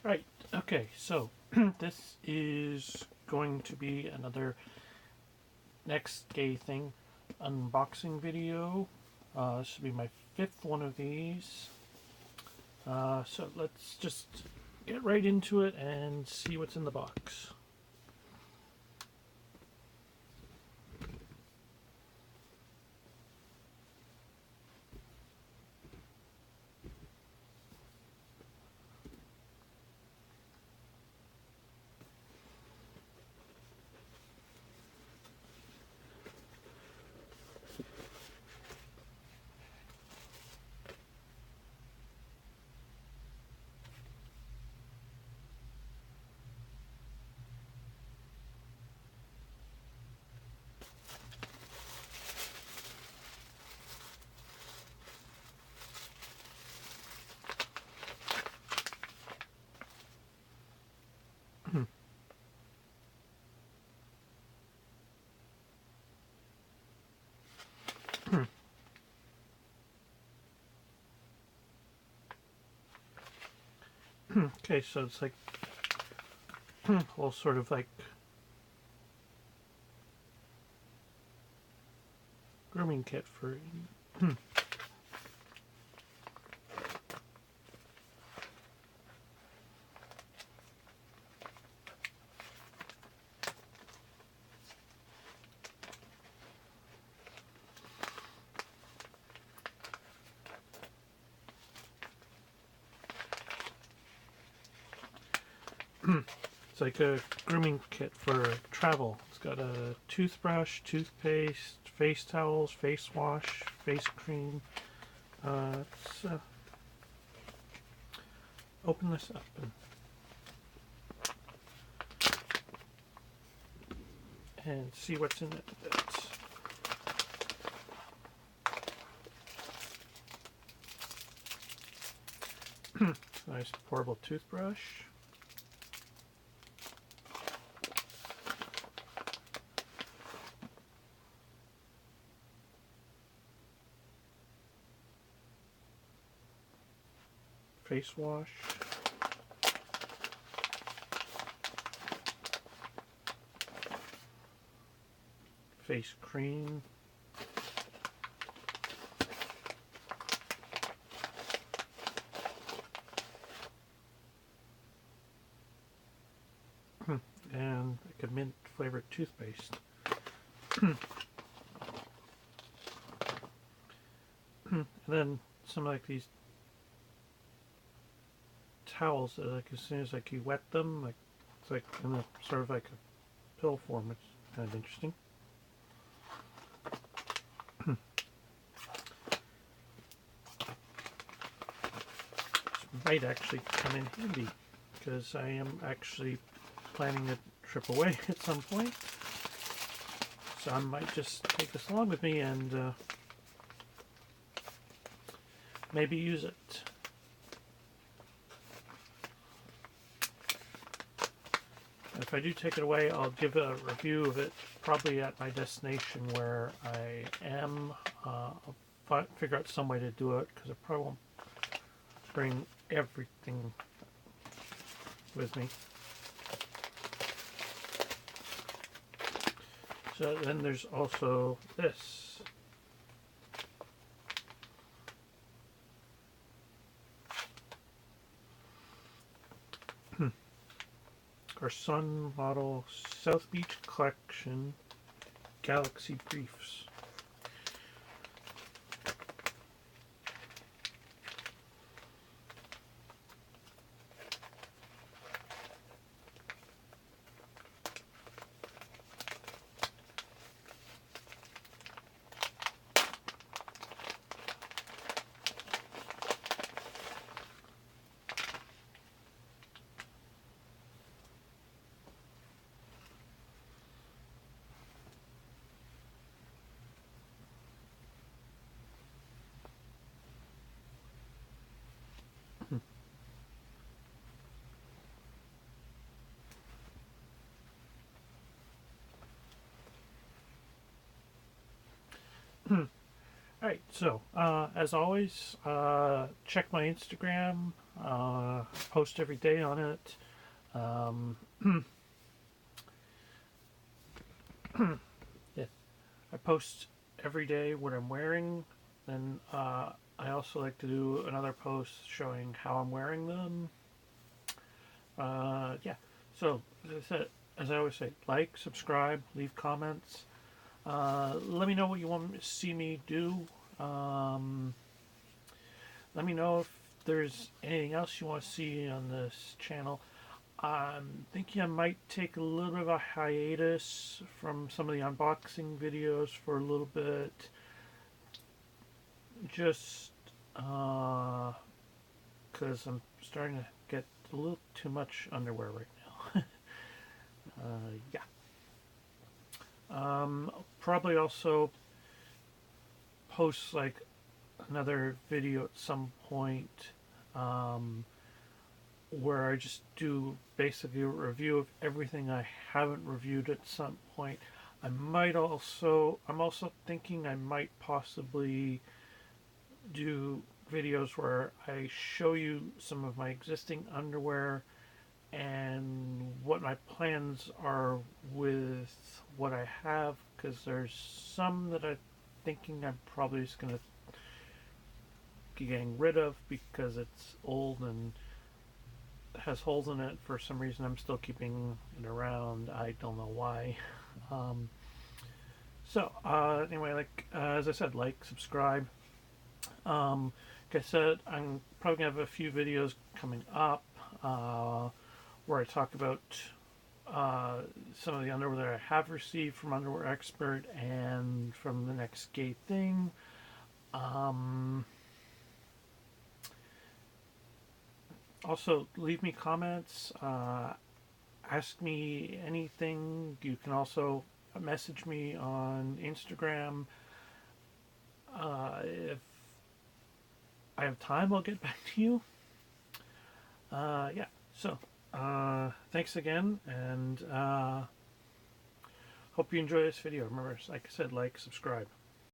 Right, okay, so this is going to be another Next Gay Thing unboxing video. This will be my fifth one of these. So let's just get right into it and see what's in the box. Okay, so it's like all sort of like grooming kit for it's like a grooming kit for travel. It's got a toothbrush, toothpaste, face towels, face wash, face cream. Let's open this up and see what's in it. Nice portable toothbrush. Face wash. Face cream. And like a mint flavored toothpaste. And then some like these towels that like as soon as like you wet them, like it's like in a sort of like a pill form. It's kind of interesting. This might actually come in handy because I am actually planning a trip away at some point. So I might just take this along with me and maybe use it. If I do take it away, I'll give a review of it probably at my destination where I am. I'll figure out some way to do it because I probably won't bring everything with me. So then there's also this. Our Sun Model South Beach Collection Galaxy Briefs. Alright, so as always, check my Instagram Post every day on it. Um, yeah, I post every day what I'm wearing. Then I also like to do another post showing how I'm wearing them. Yeah. So as I always say, like, subscribe, leave comments. Let me know what you want to see me do. Um, Let me know if there's anything else you want to see on this channel. I'm thinking I might take a little bit of a hiatus from some of the unboxing videos for a little bit. Just because I'm starting to get a little too much underwear right now. Yeah. Probably also post like another video at some point where I just do basically a review of everything I haven't reviewed at some point. I'm also thinking I might possibly do videos where I show you some of my existing underwear and what my plans are with what I have, because there's some that I'm thinking I'm probably just going to be getting rid of because it's old and has holes in it. For some reason I'm still keeping it around. I don't know why. Um, anyway, as I said, like, subscribe. Like I said, I'm probably gonna have a few videos coming up where I talk about some of the underwear that I have received from Underwear Expert and from the next gay thing. Also, leave me comments. Ask me anything. You can also message me on Instagram. If I have time, I'll get back to you. Yeah. So, thanks again, and hope you enjoy this video. Remember, like I said, like, subscribe.